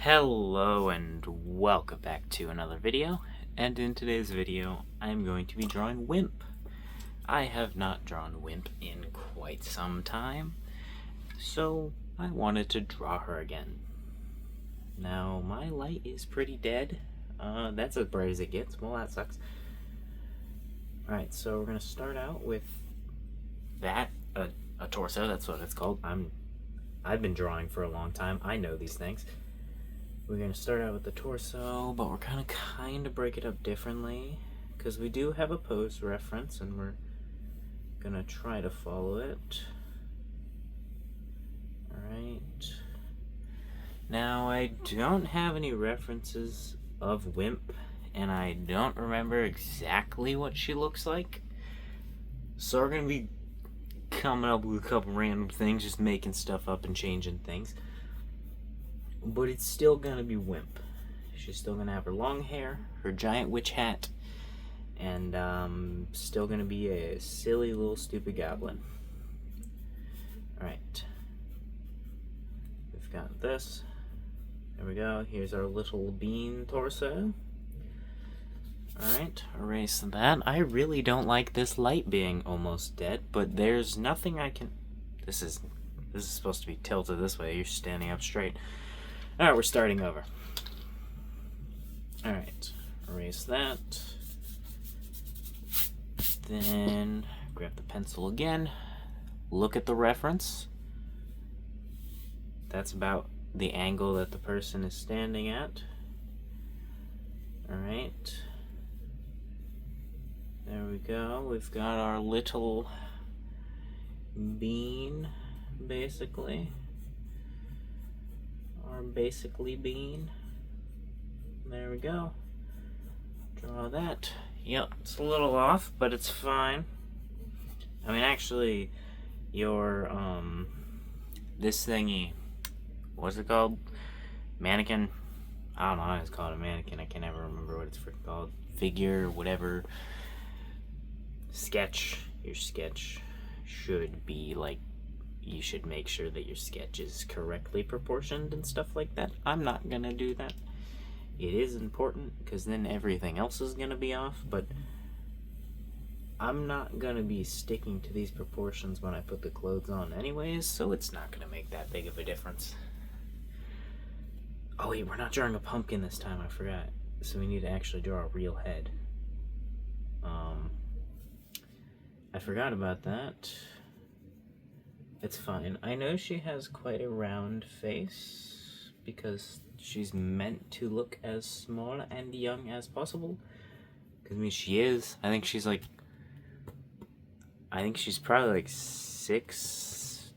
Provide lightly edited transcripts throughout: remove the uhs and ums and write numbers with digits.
Hello and welcome back to another video, and in today's video I'm going to be drawing Wimp. I have not drawn Wimp in quite some time, so I wanted to draw her again. Now my light is pretty dead, that's as bright as it gets. Well, that sucks. Alright, so we're going to start out with that, a torso, that's what it's called. I've been drawing for a long time, I know these things. We're going to start out with the torso, but we're going to kind of break it up differently because we do have a pose reference and we're going to try to follow it. Alright. Now, I don't have any references of Wimp, and I don't remember exactly what she looks like. So we're going to be coming up with a couple random things, just making stuff up and changing things. But it's still gonna be Wimp. She's still gonna have her long hair, her giant witch hat, and still gonna be a silly little stupid goblin. Alright. We've got this. There we go. Here's our little bean torso. Alright, erase that. I really don't like this light being almost dead, but there's nothing I can... This is supposed to be tilted this way. You're standing up straight. Alright, we're starting over. Alright, erase that. Then grab the pencil again. Look at the reference. That's about the angle that the person is standing at. Alright. There we go. We've got our little bean, basically. Basically bean. There we go. Draw that. Yep, it's a little off, but it's fine. I mean, actually, your, this thingy, what's it called? Mannequin? I don't know how it's called, a mannequin. I can never remember what it's freaking called. Figure, whatever. Sketch. Your sketch should be, like, you should make sure that your sketch is correctly proportioned and stuff like that. I'm not gonna do that. It is important because then everything else is gonna be off, but I'm not gonna be sticking to these proportions when I put the clothes on anyways, so it's not gonna make that big of a difference. Oh wait, we're not drawing a pumpkin this time, I forgot. So we need to actually draw a real head. I forgot about that. It's fine. I know she has quite a round face because she's meant to look as small and young as possible. Because, I mean, she is. I think she's probably like 6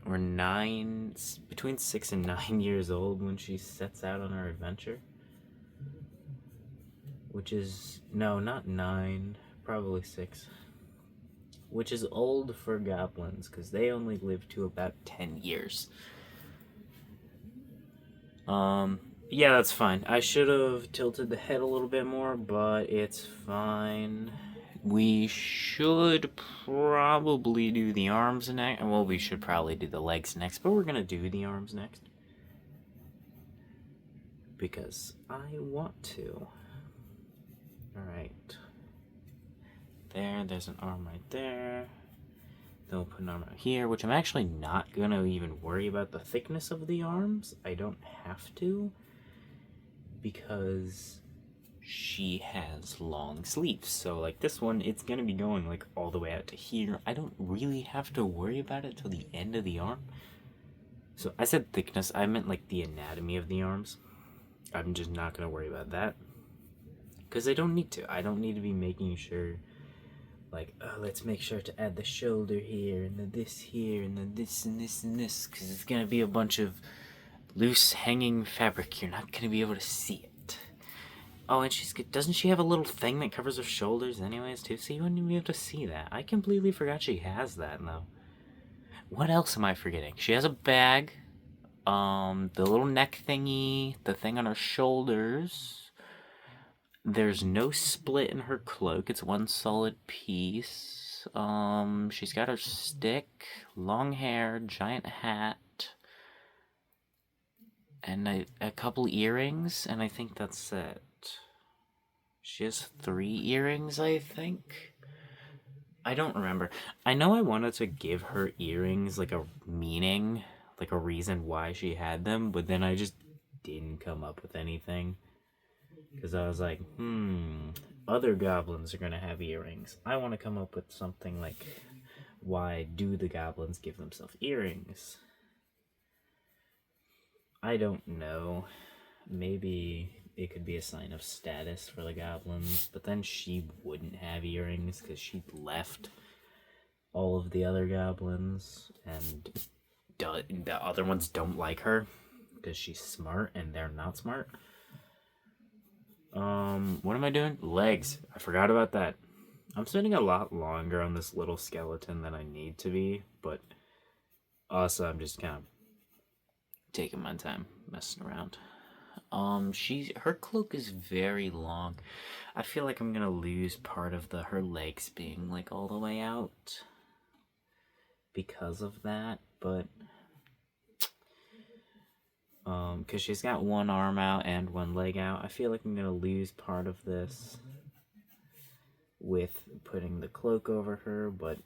or 9, between 6 and 9 years old when she sets out on her adventure. Which is, no, not 9, probably 6. Which is old for goblins, because they only live to about 10 years. Yeah, that's fine. I should have tilted the head a little bit more, but it's fine. We should probably do the arms next. Well, we should probably do the legs next, but we're going to do the arms next. Because I want to. Alright. There's an arm right there. Then we'll put an arm out here, which I'm actually not going to even worry about the thickness of the arms. I don't have to, because she has long sleeves. So like this one, it's going to be going like all the way out to here. I don't really have to worry about it till the end of the arm. So I said thickness, I meant like the anatomy of the arms. I'm just not going to worry about that, because I don't need to. I don't need to be making sure, like, oh, let's make sure to add the shoulder here, and then this here, and then this and this and this, because it's going to be a bunch of loose hanging fabric. You're not going to be able to see it. Oh, and doesn't she have a little thing that covers her shoulders anyways, too? So you wouldn't even be able to see that. I completely forgot she has that, though. What else am I forgetting? She has a bag, the little neck thingy, the thing on her shoulders. There's no split in her cloak. It's one solid piece. She's got her stick, long hair, giant hat. and a couple earrings, and I think that's it. She has 3 earrings, I think. I don't remember. I know I wanted to give her earrings like a meaning, like a reason why she had them, but then I just didn't come up with anything. Because I was like, other goblins are going to have earrings. I want to come up with something like, why do the goblins give themselves earrings? I don't know. Maybe it could be a sign of status for the goblins, but then she wouldn't have earrings because she'd left all of the other goblins, and the other ones don't like her because she's smart and they're not smart. What am I doing? Legs. I forgot about that. I'm spending a lot longer on this little skeleton than I need to be, but also I'm just kind of taking my time messing around. Her cloak is very long. I feel like I'm gonna lose part of her legs being like all the way out because of that, but because she's got one arm out and one leg out, I feel like I'm gonna lose part of this with putting the cloak over her, but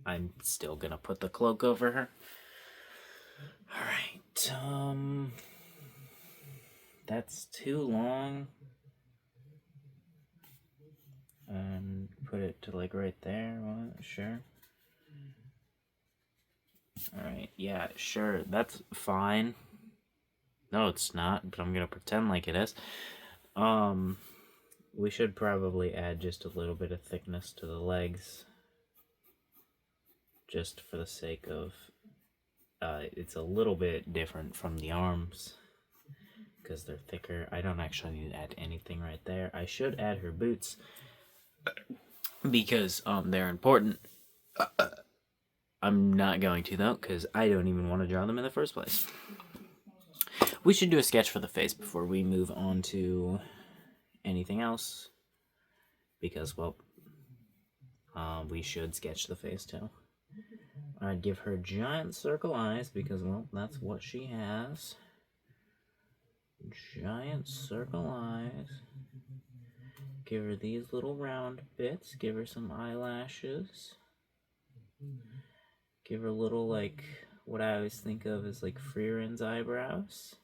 I'm still gonna put the cloak over her. Alright, that's too long. Put it to like right there. What? Sure. Alright, yeah, sure. That's fine. No, it's not, but I'm gonna pretend like it is. We should probably add just a little bit of thickness to the legs. Just for the sake of... it's a little bit different from the arms. Because they're thicker. I don't actually need to add anything right there. I should add her boots. Because, they're important. I'm not going to, though, because I don't even want to draw them in the first place. We should do a sketch for the face before we move on to anything else. Because, well, we should sketch the face, too. I'd give her giant circle eyes, because, well, that's what she has. Giant circle eyes. Give her these little round bits. Give her some eyelashes. Give her a little, like, what I always think of as, like, Freeren's eyebrows.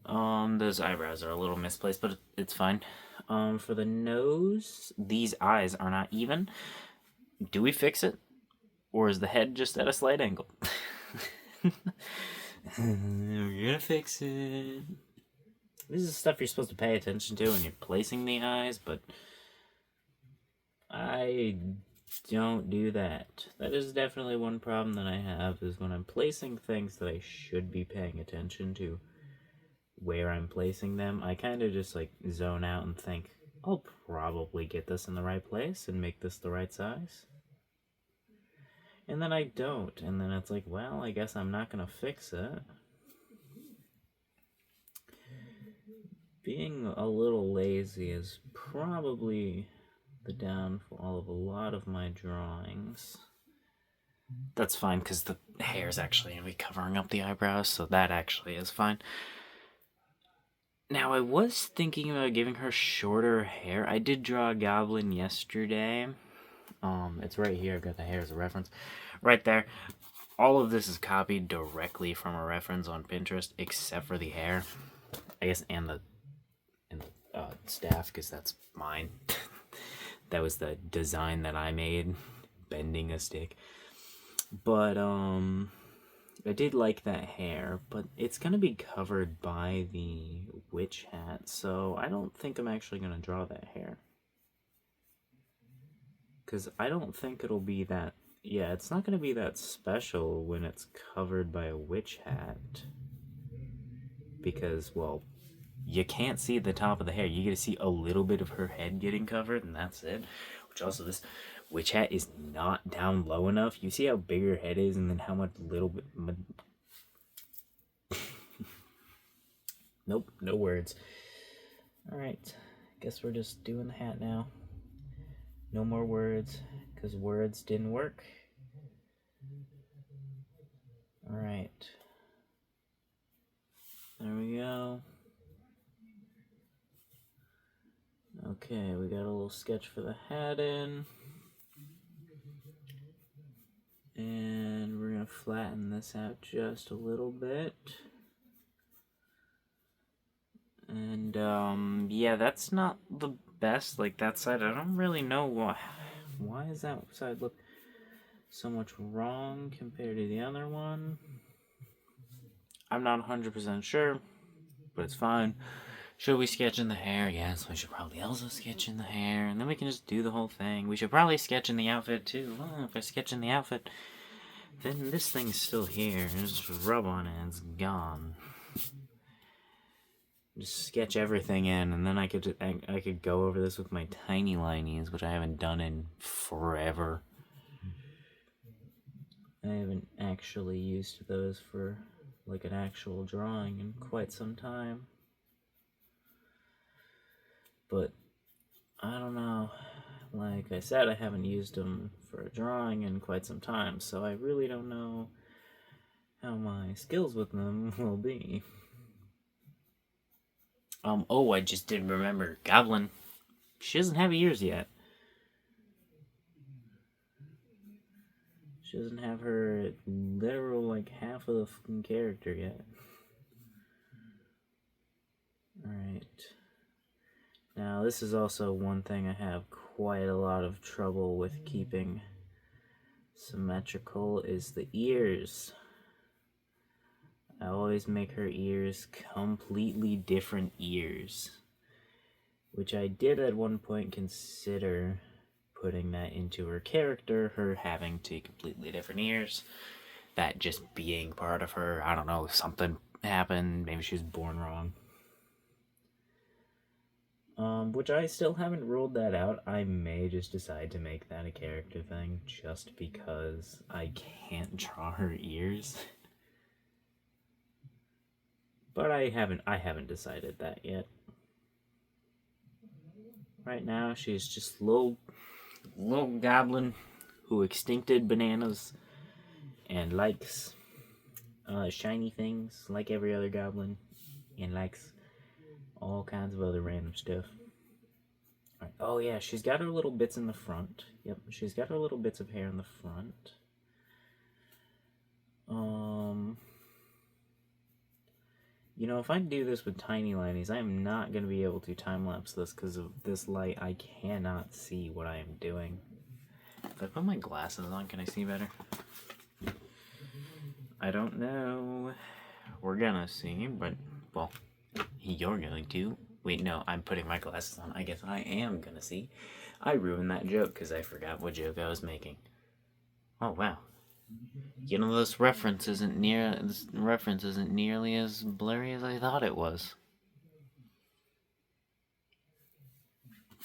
Those eyebrows are a little misplaced, but it's fine. For the nose, these eyes are not even. Do we fix it? Or is the head just at a slight angle? We're gonna fix it. This is stuff you're supposed to pay attention to when you're placing the eyes, but I don't do that. That is definitely one problem that I have, is when I'm placing things that I should be paying attention to where I'm placing them, I kind of just like zone out and think, I'll probably get this in the right place and make this the right size. And then I don't, and then it's like, well, I guess I'm not gonna fix it. Being a little lazy is probably the downfall of a lot of my drawings. That's fine, because the hair is actually going to be covering up the eyebrows, so that actually is fine. Now, I was thinking about giving her shorter hair. I did draw a goblin yesterday. It's right here. I've got the hair as a reference. Right there. All of this is copied directly from a reference on Pinterest, except for the hair. I guess, and the staff, because that's mine. That was the design that I made, bending a stick. But, I did like that hair, but it's going to be covered by the witch hat, so I don't think I'm actually going to draw that hair. Because I don't think it'll be that... Yeah, it's not going to be that special when it's covered by a witch hat. Because, well, you can't see the top of the hair. You get to see a little bit of her head getting covered, and that's it. Which also, this witch hat is not down low enough. You see how big her head is, and then how much little bit... Nope, no words. Alright, guess we're just doing the hat now. No more words, because words didn't work. Alright. Okay, we got a little sketch for the hat in. And we're going to flatten this out just a little bit. And, yeah, that's not the best. Like, that side, I don't really know why. Why does that side look so much wrong compared to the other one? I'm not 100% sure, but it's fine. Should we sketch in the hair? Yes, we should probably also sketch in the hair, and then we can just do the whole thing. We should probably sketch in the outfit, too. Oh, if I sketch in the outfit, then this thing's still here. Just rub on it, and it's gone. Just sketch everything in, and then I could go over this with my tiny linies, which I haven't done in forever. I haven't actually used those for, like, an actual drawing in quite some time. But, I don't know. Like I said, I haven't used them for a drawing in quite some time, so I really don't know how my skills with them will be. Oh, I just did remember. Goblin. She doesn't have ears yet. She doesn't have her literal, like, half of the fucking character yet. Alright. Now, this is also one thing I have quite a lot of trouble with keeping symmetrical, is the ears. I always make her ears completely different ears. Which I did at one point consider putting that into her character, her having two completely different ears. That just being part of her, I don't know, something happened, maybe she was born wrong. Which I still haven't ruled that out. I may just decide to make that a character thing, just because I can't draw her ears. But I haven't decided that yet. Right now, she's just little goblin who extincted bananas and likes shiny things like every other goblin, and likes all kinds of other random stuff. Right. Oh yeah, she's got her little bits in the front. Yep, she's got her little bits of hair in the front. You know, if I do this with tiny linies, I am not going to be able to time-lapse this because of this light. I cannot see what I am doing. If I put my glasses on, can I see better? I don't know. We're gonna see, but, well, you're going to. Wait, no, I'm putting my glasses on. I guess I am gonna see. I ruined that joke because I forgot what joke I was making. Oh, wow. You know, this reference isn't nearly as blurry as I thought it was.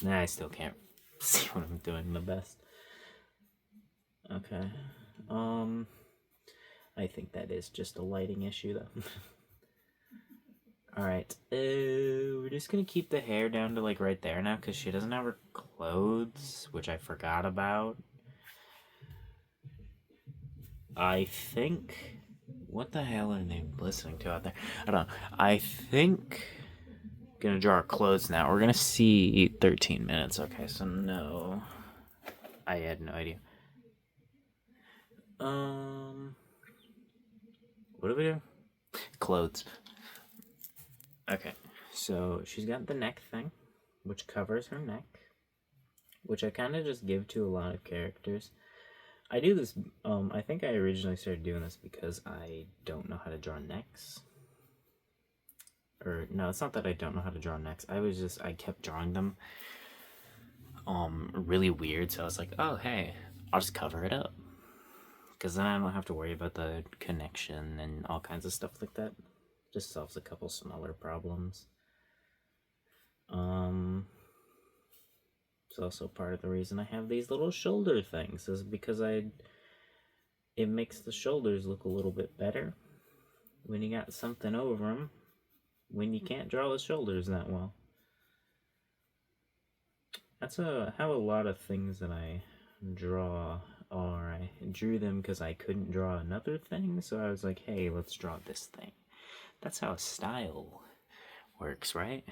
Nah, I still can't see what I'm doing the best. Okay. I think that is just a lighting issue, though. Alright, we're just gonna keep the hair down to, like, right there now, because she doesn't have her clothes, which I forgot about. I think... What the hell are they listening to out there? I don't know. I think... Gonna draw our clothes now. We're gonna see 13 minutes. Okay, so no. I had no idea. What do we do? Clothes. Okay, so she's got the neck thing, which covers her neck, which I kind of just give to a lot of characters. I do this, I think I originally started doing this because I don't know how to draw necks. Or, no, it's not that I don't know how to draw necks. I kept drawing them, really weird, so I was like, oh, hey, I'll just cover it up. Because then I don't have to worry about the connection and all kinds of stuff like that. Just solves a couple smaller problems. It's also part of the reason I have these little shoulder things, is because it makes the shoulders look a little bit better when you got something over them, when you can't draw the shoulders that well. That's how a lot of things that I draw are. I drew them because I couldn't draw another thing, so I was like, hey, let's draw this thing. That's how a style works, right?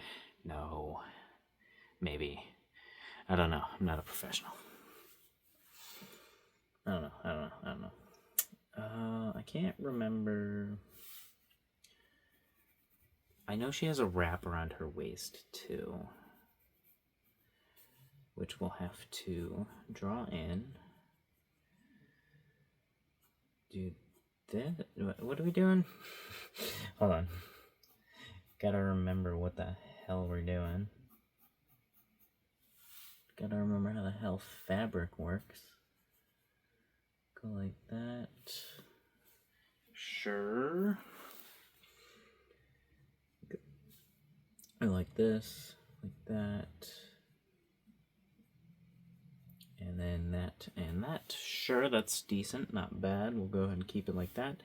No. Maybe. I don't know. I'm not a professional. I don't know. I can't remember. I know she has a wrap around her waist too, which we'll have to draw in. Do that. What are we doing? Hold on. Gotta remember what the hell we're doing. Gotta remember how the hell fabric works. Go like that. Sure. Go like this, like that. And then that and that. Sure, that's decent, not bad. We'll go ahead and keep it like that.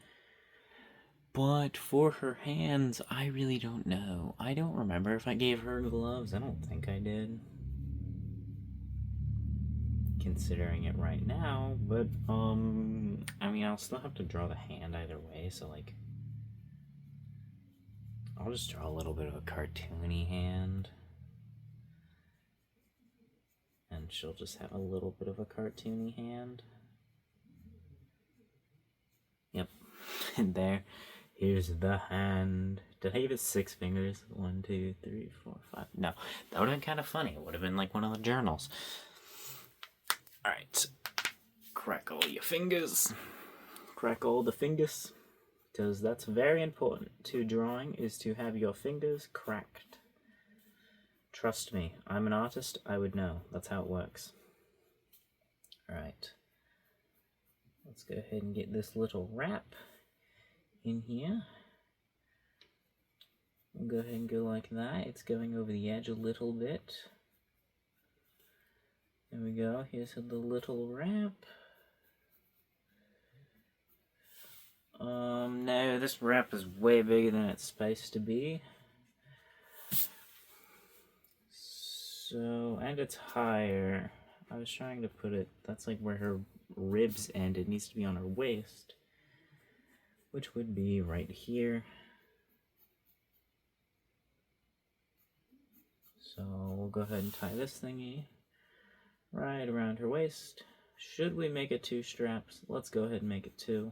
But for her hands, I really don't know. I don't remember if I gave her gloves. I don't think I did. Considering it right now, but, I mean, I'll still have to draw the hand either way, so, like, I'll just draw a little bit of a cartoony hand. And she'll just have a little bit of a cartoony hand. Yep. And there. Here's the hand. Did I give it 6 fingers? 1, 2, 3, 4, 5. No. That would have been kind of funny. It would have been like one of the journals. Alright. Crackle your fingers. Crackle the fingers. Because that's very important to drawing, is to have your fingers cracked. Trust me, I'm an artist, I would know. That's how it works. Alright. Let's go ahead and get this little wrap in here. We'll go ahead and go like that. It's going over the edge a little bit. There we go. Here's the little wrap. No, this wrap is way bigger than it's supposed to be. So, and it's higher. I was trying to put it, that's like where her ribs end. It needs to be on her waist, which would be right here. So we'll go ahead and tie this thingy right around her waist. Should we make it 2 straps? Let's go ahead and make it 2.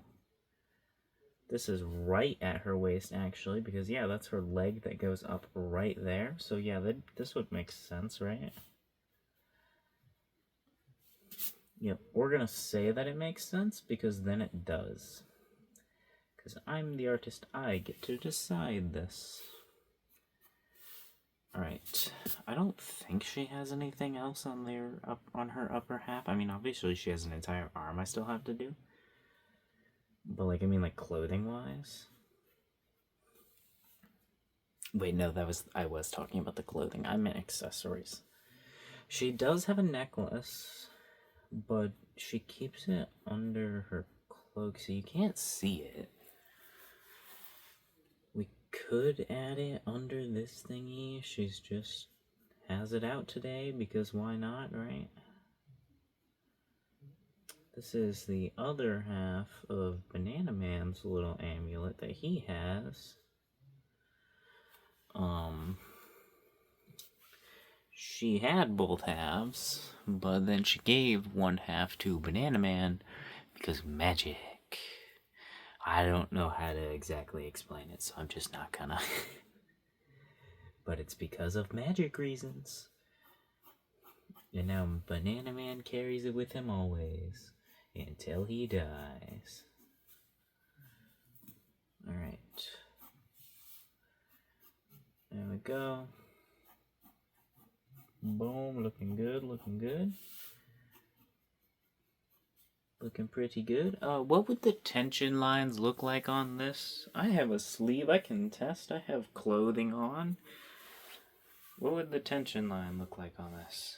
This is right at her waist, actually, because, yeah, that's her leg that goes up right there. So, yeah, this would make sense, right? Yep, we're going to say that it makes sense, because then it does. Because I'm the artist, I get to decide this. Alright, I don't think she has anything else on her upper half. I mean, obviously she has an entire arm I still have to do. But, like, I mean, like, clothing-wise? Wait, no, I was talking about the clothing. I meant accessories. She does have a necklace, but she keeps it under her cloak, so you can't see it. We could add it under this thingy. She's just has it out today, because why not, right? This is the other half of Banana Man's little amulet that he has. She had both halves, but then she gave one half to Banana Man because magic. I don't know how to exactly explain it, so I'm just not gonna. But it's because of magic reasons. And now Banana Man carries it with him always. Until he dies. Alright. There we go. Boom, looking good, looking good. Looking pretty good. What would the tension lines look like on this? I have a sleeve, I can test. I have clothing on. What would the tension line look like on this?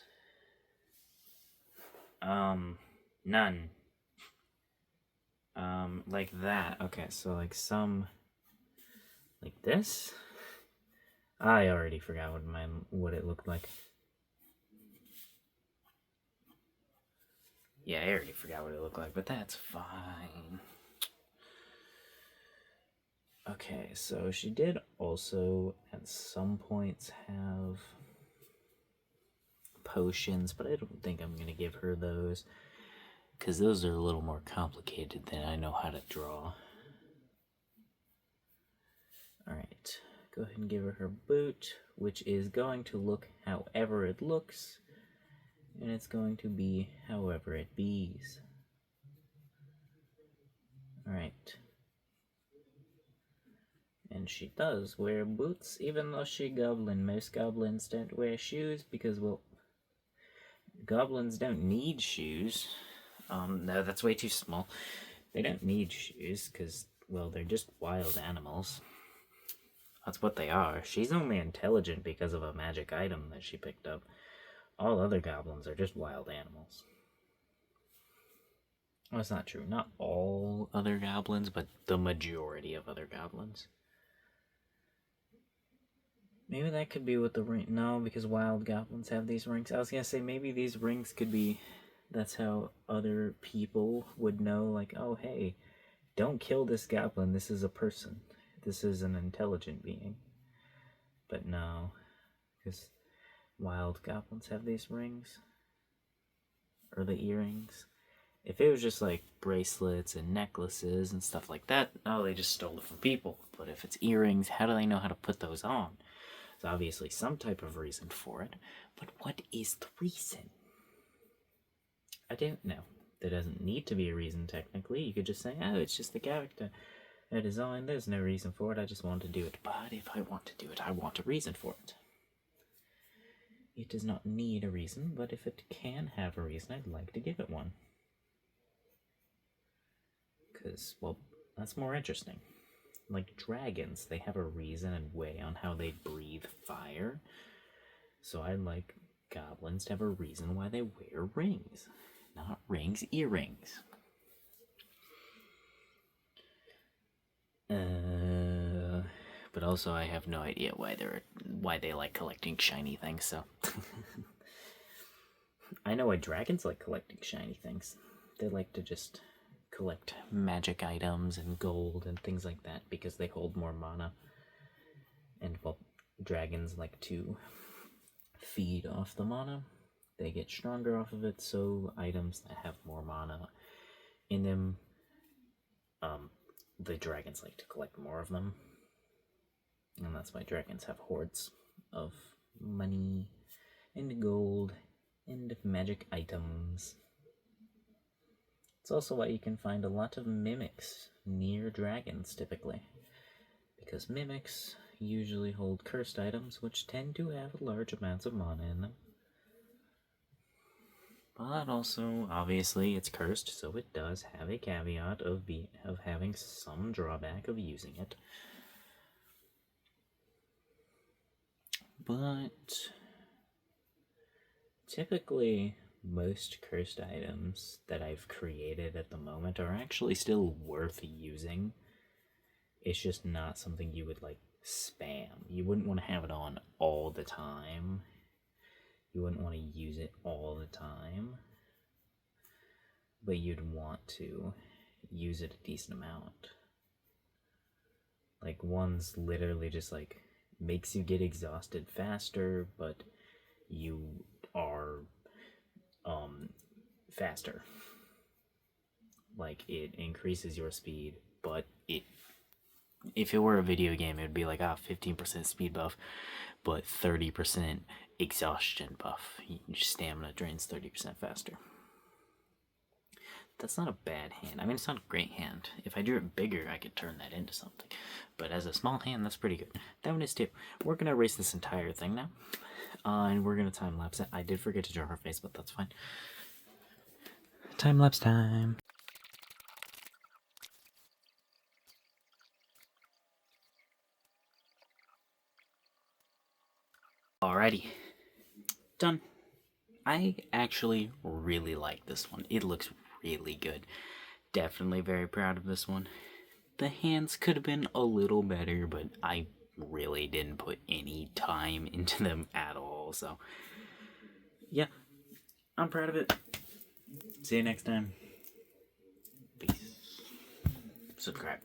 None. Like that. Okay, so like some, like this? I already forgot what it looked like. Yeah, I already forgot what it looked like, but that's fine. Okay, so she did also at some points have potions, but I don't think I'm going to give her those, because those are a little more complicated than I know how to draw. Alright, go ahead and give her her boot, which is going to look however it looks, and it's going to be however it bees. Alright. And she does wear boots, even though she's goblin. Most goblins don't wear shoes because, well, goblins don't need shoes. No, that's way too small. They don't need shoes because, well, they're just wild animals. That's what they are. She's only intelligent because of a magic item that she picked up. All other goblins are just wild animals. Well, that's not true. Not all other goblins, but the majority of other goblins. Maybe that could be what the ring... No, because wild goblins have these rings. I was gonna say, maybe these rings could be... That's how other people would know, like, oh, hey, don't kill this goblin. This is a person. This is an intelligent being. But no, because wild goblins have these rings. Or the earrings. If it was just, like, bracelets and necklaces and stuff like that, oh, they just stole it from people. But if it's earrings, how do they know how to put those on? There's obviously some type of reason for it, but what is the reason? I don't know. There doesn't need to be a reason, technically. You could just say, oh, it's just the character. A design, there's no reason for it, I just want to do it. But if I want to do it, I want a reason for it. It does not need a reason, but if it can have a reason, I'd like to give it one. Because, well, that's more interesting. Like dragons, they have a reason and way on how they breathe fire. So I'd like goblins to have a reason why they wear rings. Not rings, earrings. But also I have no idea why they like collecting shiny things, so. I know why dragons like collecting shiny things. They like to just collect magic items and gold and things like that because they hold more mana. And, well, dragons like to feed off the mana. They get stronger off of it, so items that have more mana in them, the dragons like to collect more of them. And that's why dragons have hordes of money and gold and magic items. It's also why you can find a lot of mimics near dragons, typically. Because mimics usually hold cursed items, which tend to have large amounts of mana in them. But also, obviously, it's cursed, so it does have a caveat of having some drawback of using it. But typically, most cursed items that I've created at the moment are actually still worth using. It's just not something you would, like, spam. You wouldn't want to have it on all the time. You wouldn't want to use it all the time. But you'd want to use it a decent amount. Like, one's literally just, like, makes you get exhausted faster, but you are faster. Like, it increases your speed, but if it were a video game, it would be like 15% speed buff, but 30% exhaustion buff. Your stamina drains 30% faster. That's not a bad hand. I mean, it's not a great hand. If I drew it bigger, I could turn that into something. But as a small hand, that's pretty good. That one is too. We're going to erase this entire thing now. And we're going to time-lapse it. I did forget to draw her face, but that's fine. Time-lapse time. Alrighty. Done. I actually really like this one. It looks really good. Definitely very proud of this one. The hands could have been a little better, but I really didn't put any time into them at all, so yeah, I'm proud of it. See you next time. Peace. Subscribe.